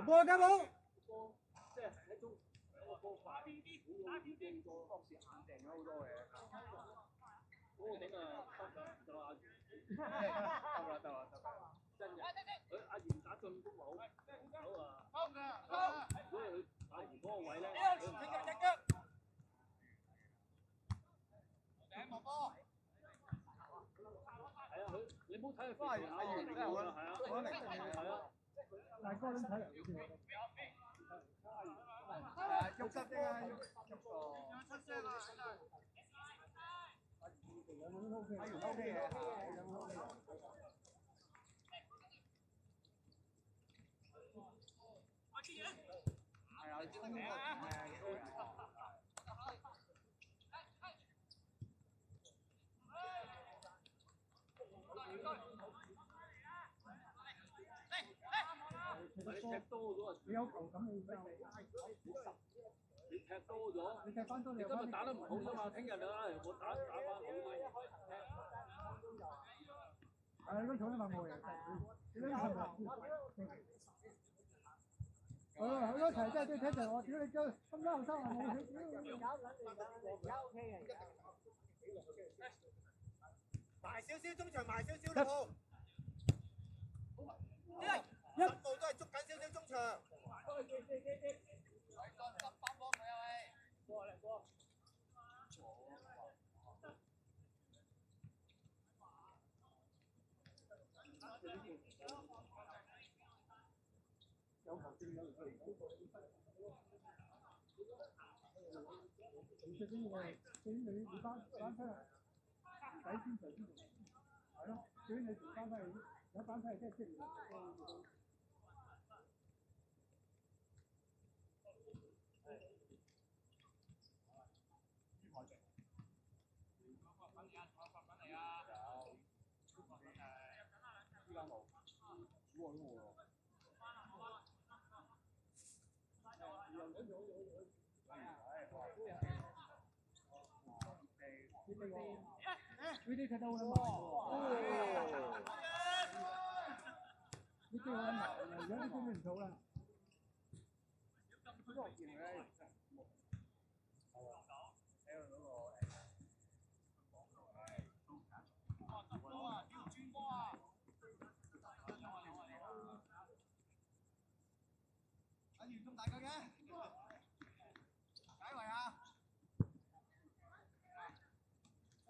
波家寶。大哥點睇嚟？喐得啫，喐個。OK 嘅，係啊，知得嘅。你踢多咗啊！你有球感你就你踢多咗，你踢翻多你今日打得唔好啫嘛，聽日啊，我打翻好啲。係嗰場都冇嘢，你呢場好多場真係都踢場，我屌你今晚後生我冇去，屌你搞緊你㗎，而家 OK 嘅。埋少少中場，埋少少都好。一步都係捉緊少少中場。有球證有嚟。你最緊要係對你翻出嚟，底先隨先係咯。對於你條翻出嚟，有翻出嚟即係即係。呢啲踢得好撚埋喎！呢啲好撚埋，而家啲根本唔做啦。落件咧，係啊，睇佢嗰個轉波啊！阿袁咁大個嘅，解圍啊！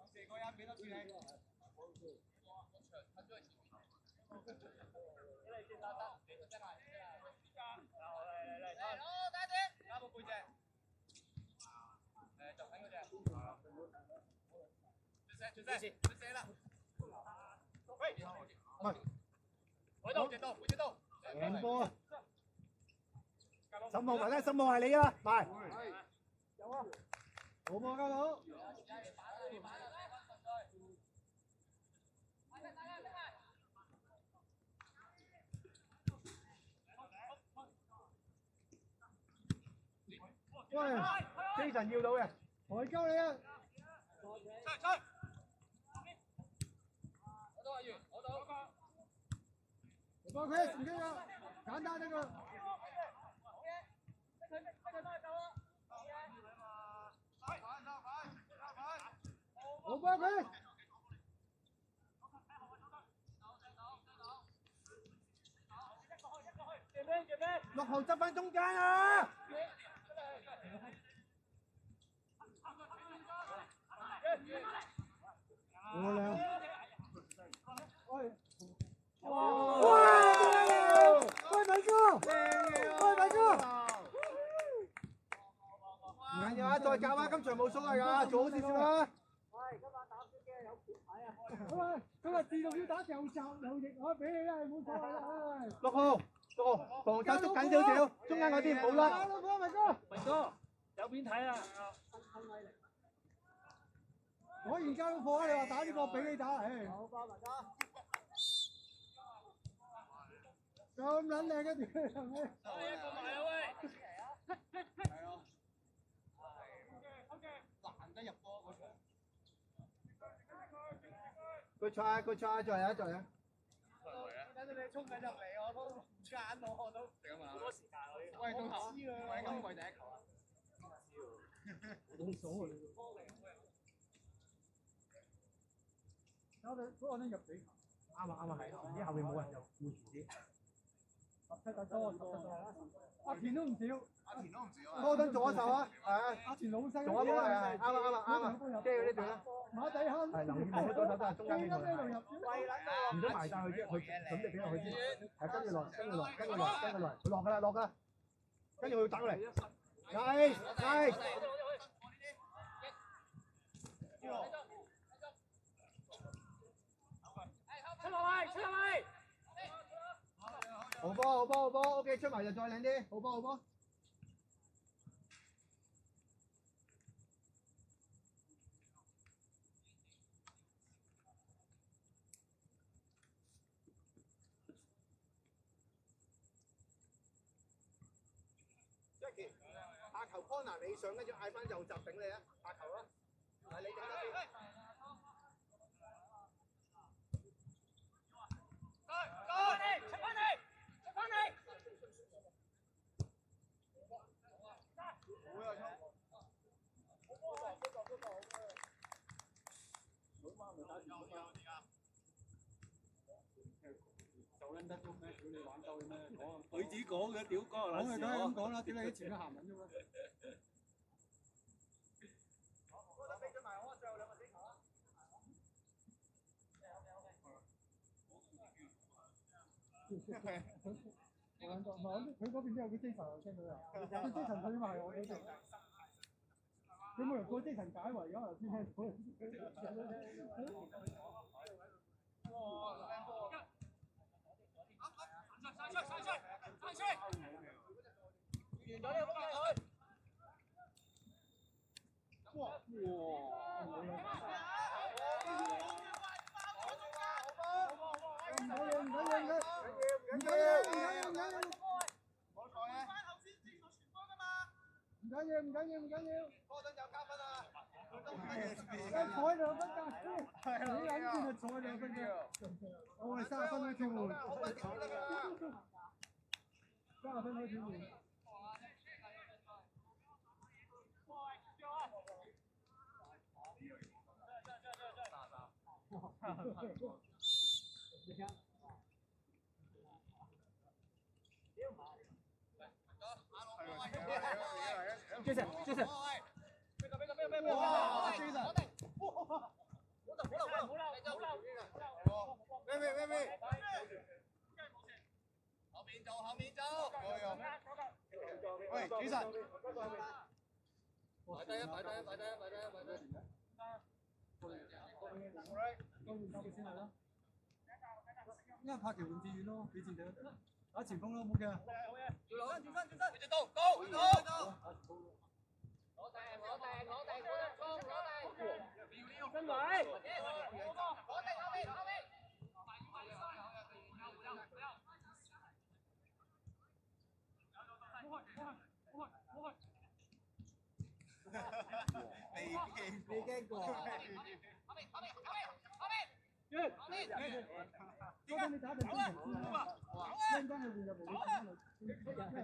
四個人俾多處理。場褪咗去前面。你嚟先得，你真係。嚟，攞打點。加部背脊。就緊嗰隻。出聲啦！喂，唔係。海刀，隻刀，背隻刀。贏波啊！15號埋咧，15號係你啊，埋。有啊。好波家佬。喂，基神要到嘅，我交你啊！幫佢唔緊要，簡單呢個。我幫佢。6號執翻中間啊！我兩。哇！喂，米哥！喂，米哥！唔緊要啊，再教啊，今場冇所謂㗎，做好少少啦。喂，今晚打飛機有盤睇啊！今日自動要打右閘右翼，我俾你啦，冇所謂啦。6號，防守捉緊少少，中間嗰啲唔好甩。明哥，有片睇啊！我而家老婆啊，你話打呢個俾你打，唉。好吧，文哥。咁撚靚嘅條係咪？一個埋啊喂！係啊。難得入波嗰場。Good try, good try，再嚟啊，再嚟啊！等到你衝緊入嚟，我都唔揀我都。好多時間我呢？喂，到頭。喂，今季第一球啊！冇所謂。我哋入幾球？啱啊啱啊係，前啲後面冇人就顧前啲。17多。阿田都唔少。多登左手啊，係啊。阿田老細。左波係啱啊，即係嗰啲段啦。馬底坑。係留意冇左手得，中間邊個？唔想埋晒佢啫，佢準備俾落去先。係跟住落，佢落㗎啦，落㗎。跟住佢要打過嚟。係。出落嚟！好波 ，OK， 出埋就再靚啲，好波。Jackie， 下球 corner 你上，跟住嗌翻右閘頂你啊！下球啊！係你頂得先。出翻嚟！就撚得喐咩？屌你玩鳩嘅咩？佢自己講嘅，屌哥嗱。講咪梗係咁講啦，屌你前面行緊啫嘛。我得俾咗埋我最後兩個死球啊！佢嗰邊都有個 Jason 又聽到啊！佢 Jason 佢埋我哋。佢冇人過 Jason 解圍咗頭先聽到。完咗呢個攻擊佢。哇！唔緊要，波登有加分啊！坐2分㗎，你諗住就坐2分㗎。我哋30分都跳換，30分都跳換。Jason，俾個，哇 ！Jason，喂，後面走，喂 ，Jason，擺低，因為拍條換志遠咯，俾錢佢，打前鋒咯，冇嘅。調身，攞位，未驚過。嗰陣你打定中場先啦，一陣間去換入嚟，你翻嚟，因為一陣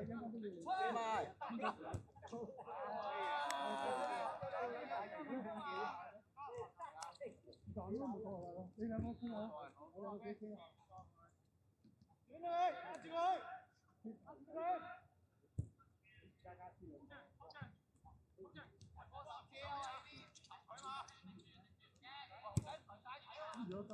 間都要嚟。撞都冇錯啦，你兩個先啊，我兩個幾先啊。轉佢，轉佢，轉佢。如果再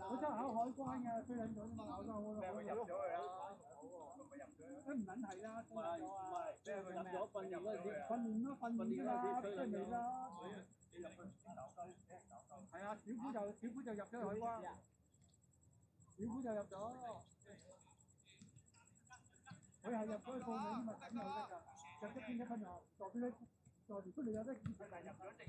我真係考海關嘅，飛撚咗啫嘛，考翻我咯。入咗去啦，都唔撚係啦，飛撚咗啊！俾佢入咗訓練嗰陣時，訓練啦，即係未啦。係啊，小虎就入咗海關，小虎就入咗。佢係入咗去報名咪咁有得㗎，入咗邊一分就代表你，如果你有得見佢就入咗證。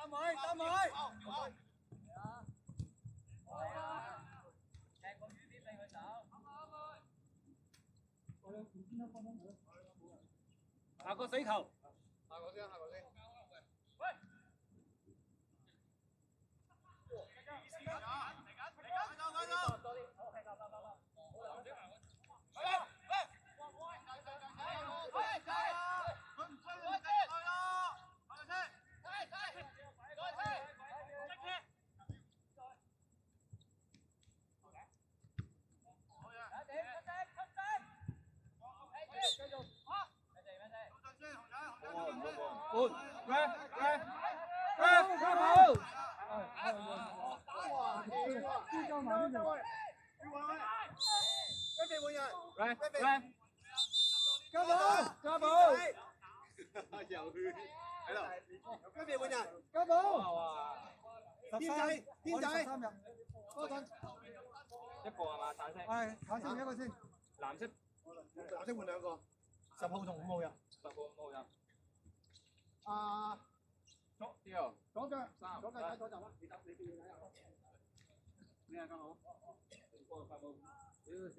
三妹，成個魚點俾佢走。我兩條先啦，放翻佢。下個死球。下個先。加寶，又去喺度，跟住換人，加寶，天仔，多陣，一個係嘛？橙色，係橙色一個先，藍色換兩個，10號同5號入，10號5號入，左腳，左腳睇左閘啦，你邊要睇啊？咩啊？加寶，8號，屌先。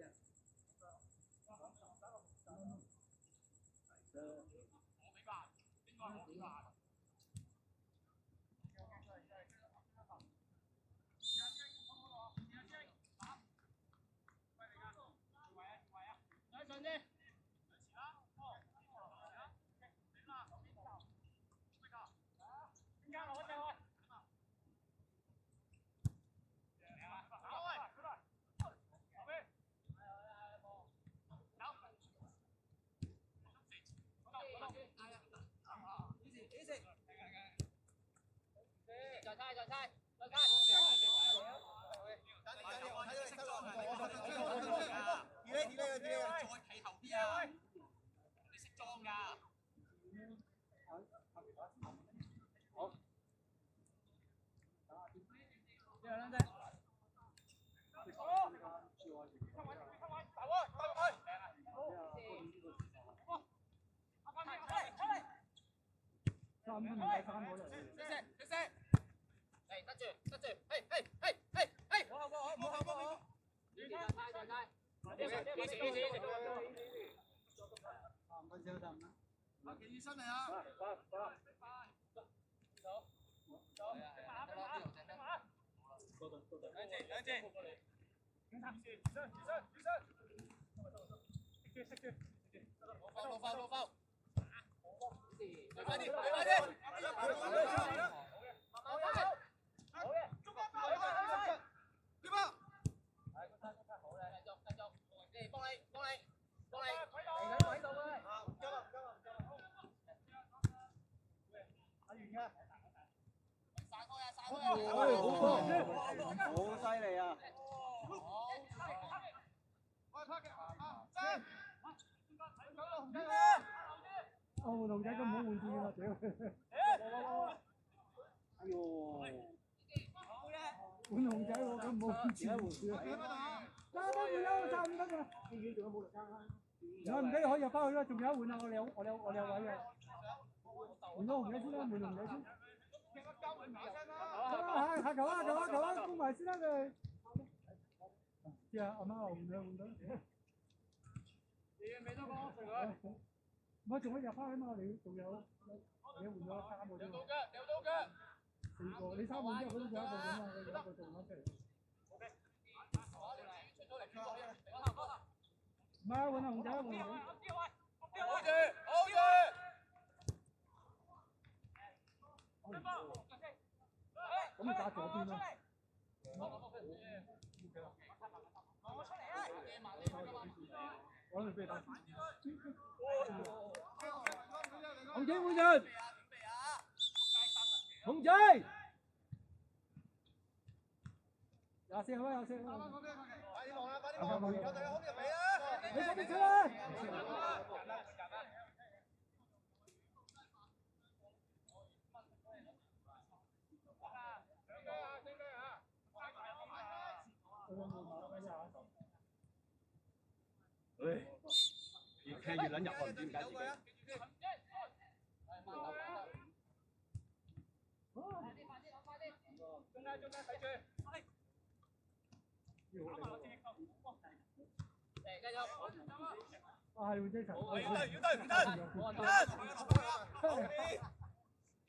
3分唔使3個嚟。得住，5分鐘得唔得？阿健醫生嚟啊！好犀利啊！換龍仔都唔好換住啦，屌！哎呦！換龍仔喎，咁唔好換住啦。加多換啦，差唔多㗎。醫院仲有冇力加？有唔緊要，可以入翻去啦，仲有一換啊！我哋有位啊。換咗紅仔先啦，換紅仔先。下球啊，攻埋先啦佢。知啊，阿媽換咗。唔係仲可以入翻去嘛？你仲有你換咗3個啫嘛。4個，你3個之後嗰啲仲有1個㗎嘛？佢有1個做咗出嚟。唔係換啊紅仔，換紅仔。咁你打左邊咯。我諗你俾你打。紅仔換人。紅仔。24好啊，24好啊。快啲望啦，快啲望！有隊友空入嚟啦！你嗰邊出啦！越踢越撚入去，唔知點解自己。啊，係換車場。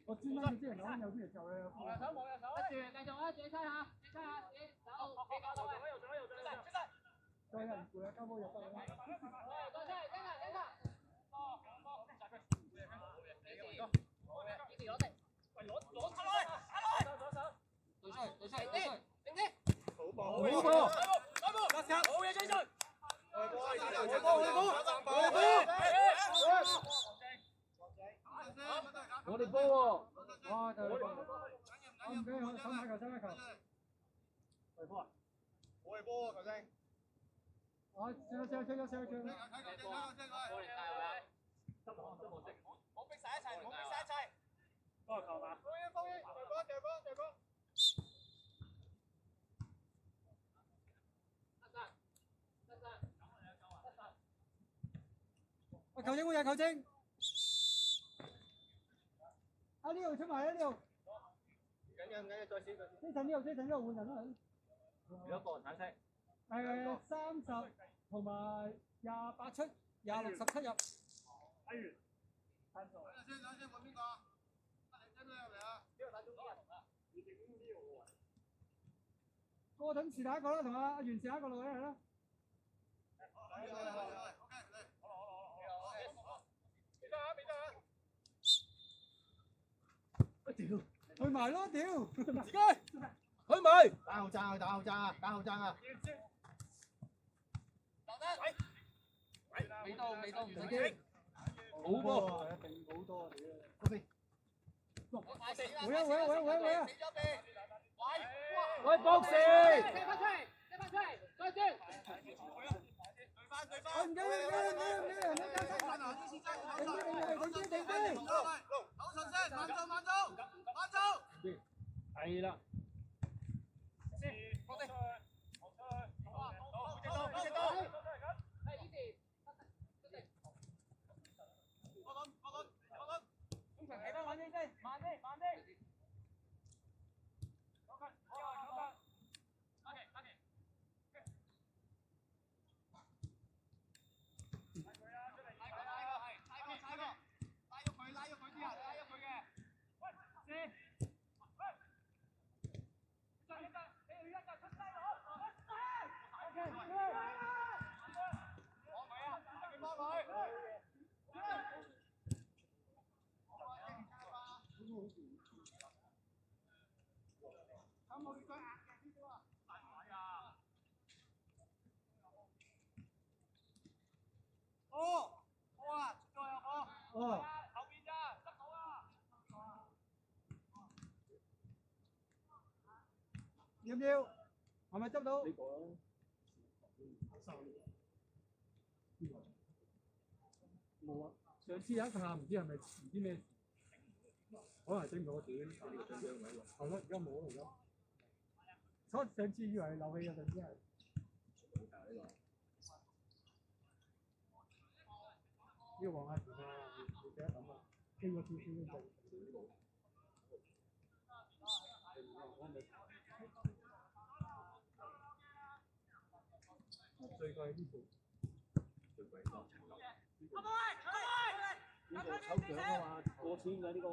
我專登啲人講有啲人就咧。跟住繼續啊，自己猜下，自己猜下，自己手比較多位。再有人攰啊，交波入得啦。再猜，跟下。幾時攞定？攞出來！對衰，定啲。好波！好嘢，追進！我哋波喎！哇，就係波！我唔俾我手買球。係波啊！我係波啊，球星！啊，射！冇逼晒一齊！多球嘛？掉波！喂，球證換人，球證。啊呢度出埋啦呢度。唔緊要，再試。呢層呢度換人啦。幾多個橙色？30同埋28出，26、17入。睇完。先換邊個啊？真係入嚟啊！呢個打中間啊！哥頓是打一個啦，同阿袁是打一個落去係啦。去埋咯，屌！自己去埋。打後爭啊！未到，唔使驚。好波，一定好多屌！會啊！喂，博士。踢翻出嚟，再轉。唔緊要，係啦。要唔要？係咪執到？冇啊！上次有一下唔知係咪唔知咩，可能係整咗點，係咯，而家冇啦而家。所以上次以為漏氣啊，上次係。呢個黃亞田啊，你記得咁啊！飛咗跳飛咗最貴呢部。呢個抽獎啊嘛，過千㗎呢個。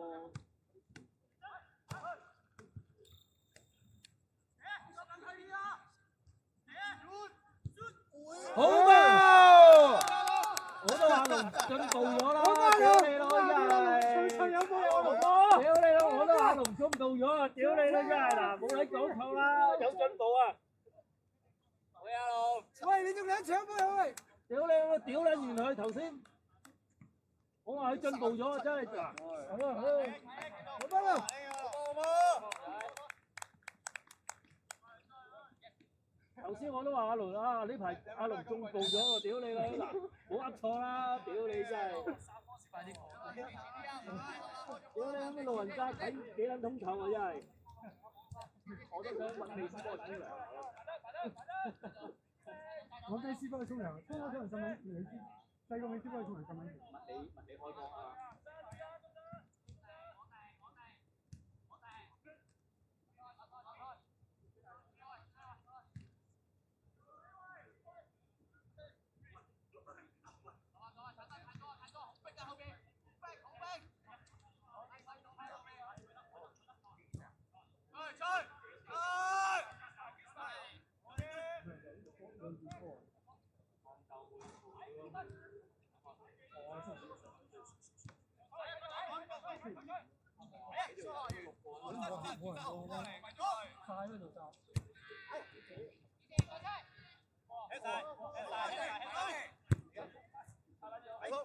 好啊！我都話龍進步咗啦，屌你老真係！屌你老，我都話龍進步咗啊！屌你老真係嗱，冇睇講錯啦，有進步啊！好呀龍，喂，你仲想搶杯喂？屌你老，屌撚完佢頭先，我話佢進步咗啊，真係嗱，好得啦。頭先我都話阿龍啊，呢排阿龍進步咗喎，屌你老嗱，冇噏錯啦，屌你真係！屌你咁嘅老人家睇幾撚通透啊真係！我都想揾你師幫我沖涼。我跟師傅去沖涼，沖涼咁樣，你知細個你師傅去沖涼咁樣。物理開光啊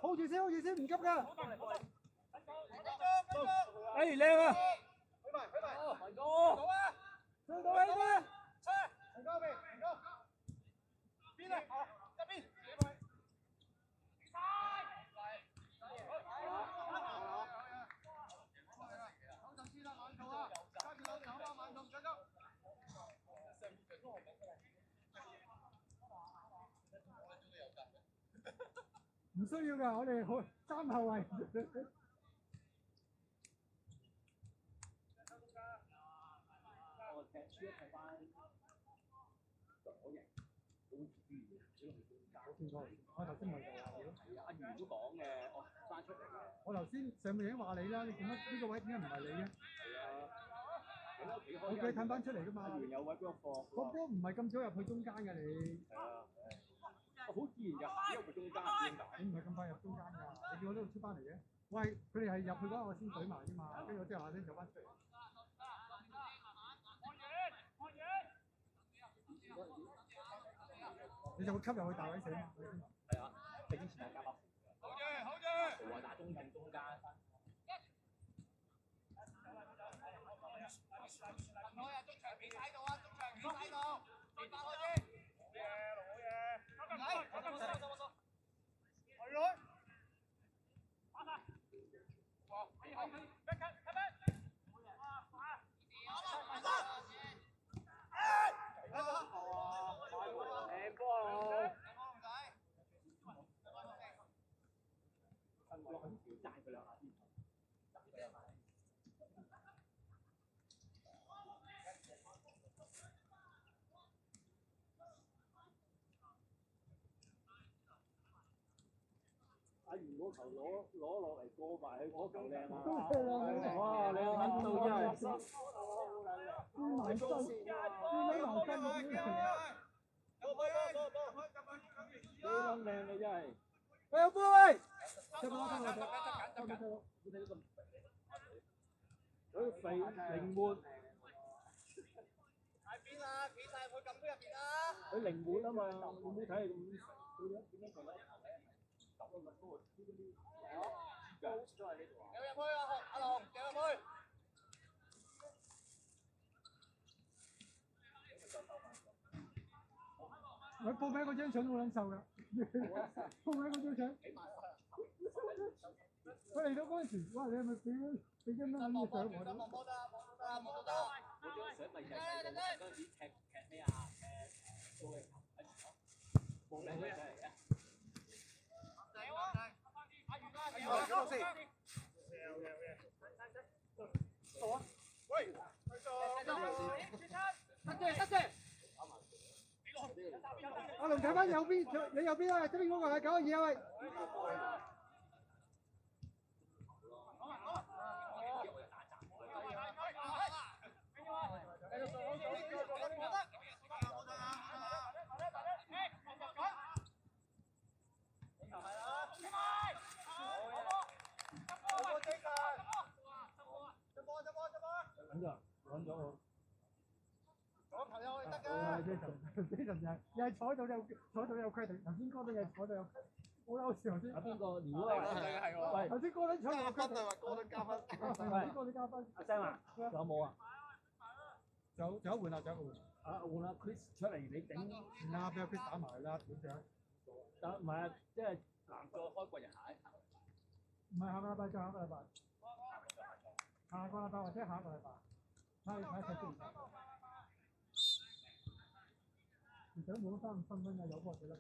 ！hold住先，hold住先，唔急㗎。哎，靚啊！上到位啦！唔需要㗎，我哋好3後衞。我頭先咪就話你咯。係啊，阿源都講嘅，我翻出嚟嘅。我頭先上面已經話你啦，你點解呢個位點解唔係你嘅？係啊，咁都幾開心。我叫你褪翻出嚟㗎嘛。阿源有位俾我放。個波唔係咁早入去中間㗎你。係啊。好自然㗎，因為佢中間唔應㗎。你唔係咁快入中間㗎，你叫我呢度出翻嚟嘅。喂，佢哋係入去嗰下我先舉埋啫嘛，跟住我之後下先走翻出嚟。你就會吸入去大位死嘛？係啊，你之前係夾好嘅，做啊打中正中間。阿源嗰球攞落嚟過埋去嗰球靚啊！哇，你揾到真係埋身，埋身幾撚靚嘅真係。喂，有杯！得啦，得啦，佢肥靈活，佢靈活啊嘛，你冇睇佢咁，佢點樣做咧？掉入去啊，阿龍，掉入去。我報名嗰張相都好撚瘦㗎，報名嗰張相。我嚟到嗰陣時，哇！你係咪俾張咩撚嘢相我哋？嗰張相咪就係嗰陣時踢咩啊？高力球冇靚嘅嚟嘅。阿龍睇翻右邊，你右邊啊，側邊嗰個係92啊喂。揾咗我。又係坐到有規定，頭先哥都係坐到有，好嬲事頭先。邊個撩啊？喂，頭先哥都坐到有規定。哥都加分。頭先哥都加分。阿 Sam 啊，有冇啊？就一換啦，就一換。啊，換阿 Chris 出嚟，你頂。唔啱，俾阿 Chris 打埋啦，點樣？得唔係啊？即係男個開過人下。唔係下個禮拜，再下個禮拜。下個禮拜或者下個禮拜。睇睇先。唔想冇3、5分鐘嘅有波嘅啦。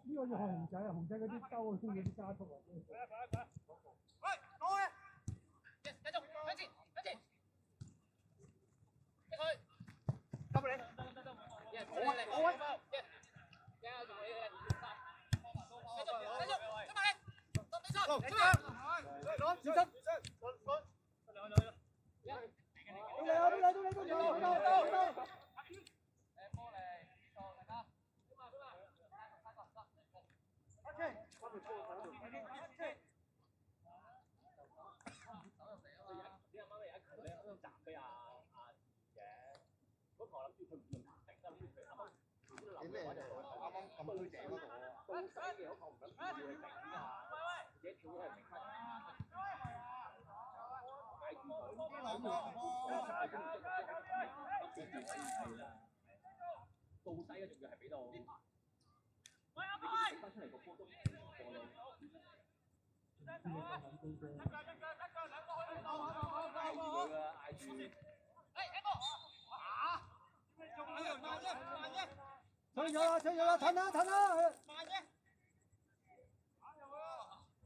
呢個要學熊仔啊！熊仔嗰啲兜先有啲加速啊！到西嘅仲要係俾到，你翻出嚟個波都唔過你。吹咗啦，褪啦！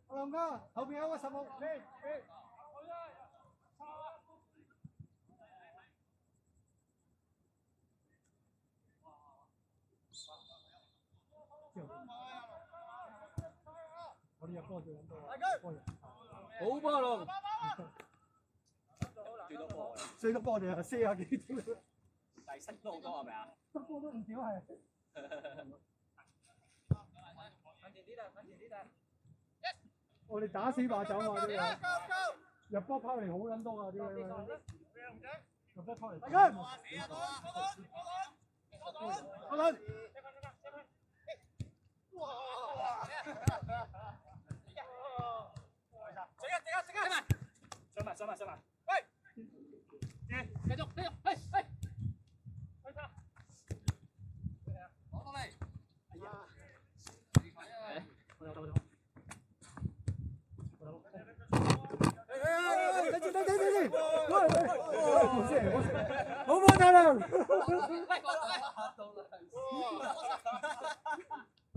阿龍哥，後邊有個16，我哋入波最多，好波龍，最多波就係40幾條，但係失都好多係咪啊？失波都唔少係。我哋打死馬走啊！呢個入波拋嚟好撚多啊！呢個入波拋嚟。大家，阿倫，上埋，喂，繼續，喂，攞過嚟，係啊，好波大量。佢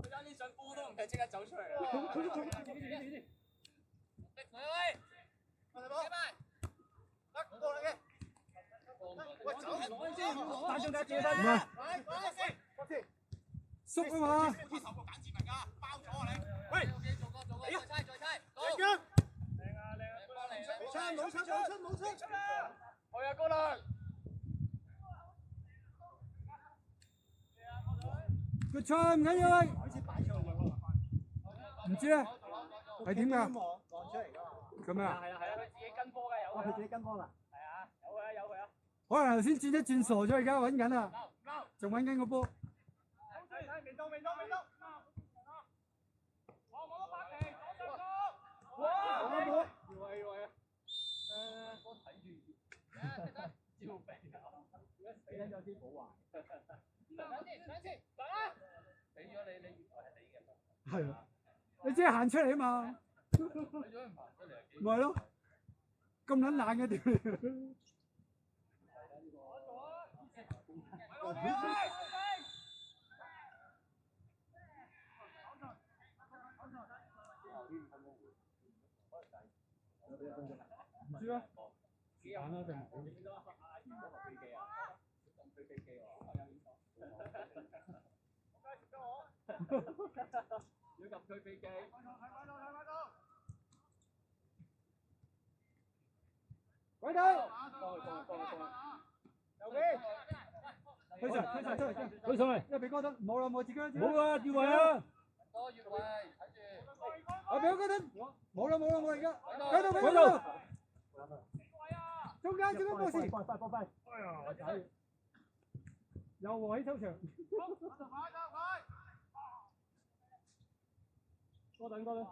啱啲上波都唔係即刻走出嚟啊！縮啊嘛！喂，冇出，去啊，哥啦！個菜唔緊要啊，唔知咧，係點㗎？咁啊？係啊，佢自己跟波㗎，有佢自己跟波啦。係啊，有佢啊。可能頭先轉一轉傻咗，而家揾緊啊，仲揾緊個波。未到。哇！要啊！我睇住，照避啊！死咗啲保華。上次，嚟啦！俾咗你，你以為係你嘅？係啊，你即係行出嚟啊嘛。咪係咯，咁撚懶嘅屌！唔知啊，玩啦定唔好？要撳佢飛機。鬼頭！右邊！推上，推上，推上，推上嚟！一俾哥登，冇啦，冇自己。冇啊，越位啊！多越位，睇住。我俾哥登，冇啦，冇啦，我而家。喺度，喺度。中間，中間博士。快！哎呀，仔！右位收場。哥等，哥等。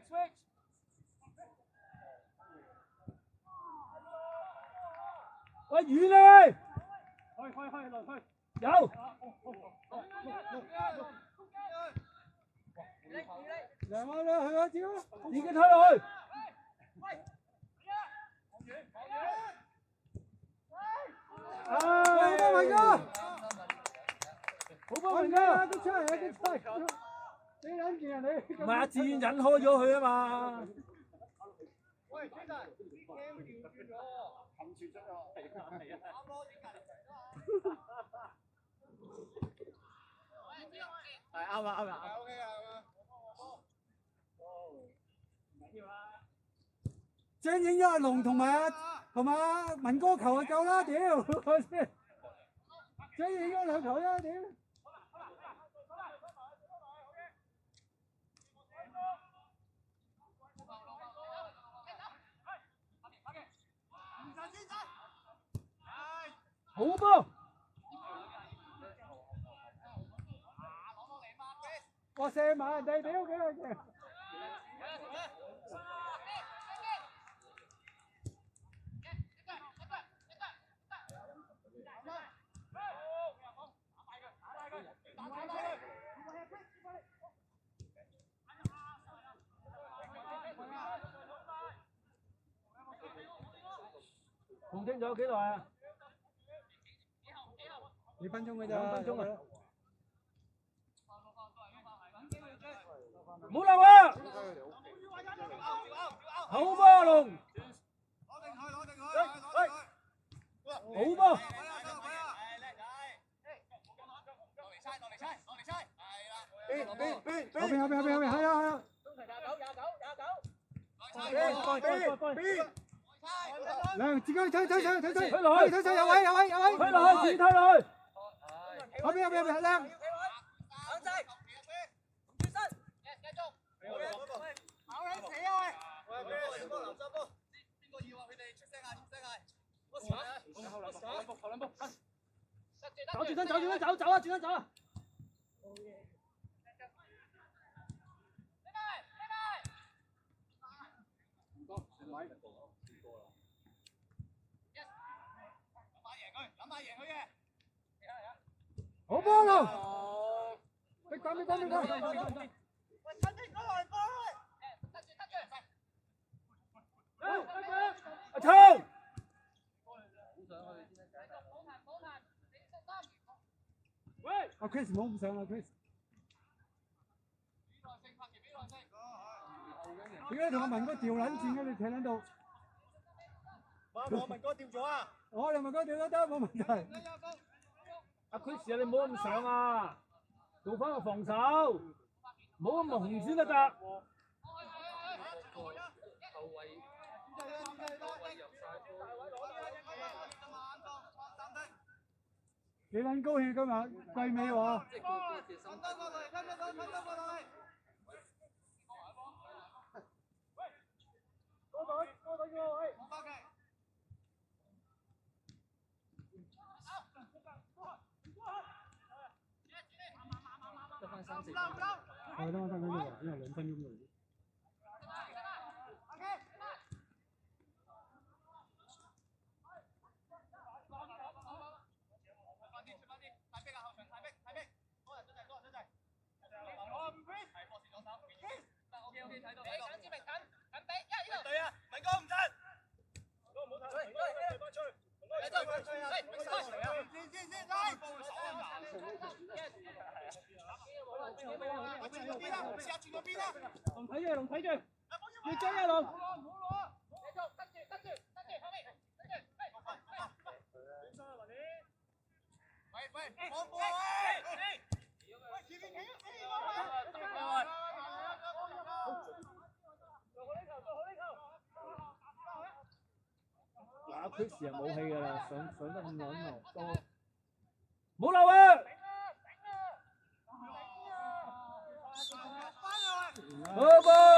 Switch！喂，遠啦喂！開，落去。有。兩個啦，去啊，招！已經推落去。好波文哥！好波文哥！都出嚟，都出嚟！你諗住人哋？唔係啊，自願引開咗佢啊嘛。喂，先生，啲 cam 調轉咗，冚住咗啊！係啊，啱咯，已經隔離咗。係啱啦，啱啦。係 OK 啊，唔緊要啦。張影咗阿龍同埋阿文哥球就夠啦，屌！張影咗兩球啦，屌！好波！我射埋人哋，屌幾個嘅！紅證仲有幾耐啊2分鐘嘅咋？2分鐘啊！唔好漏啊！好波龍！好波！後邊，係啊！兩自己推，推落去，有位，推落去，自己推落去。後邊，靚。走轉身，走啊！轉身走啊！好波咯！逼趕！喂，趁啲過來！阿聰！喂！阿 Chris 唔好咁上啊 ，Chris！點解同阿文哥調撚線嘅？你企喺度？我文哥掉咗啊！我哋文哥調得得，冇問題。阿 Chris 啊，你唔好咁上啊，做翻個防守，唔好咁紅先得㗎。幾撚高興今日季尾喎！係等我睇緊呢個，因為2分鐘嚟。龍睇住，龍睇住，要追啊龍！嗱，Chris 又冇氣㗎啦，上得咁撚啊，多冇漏啊！好波！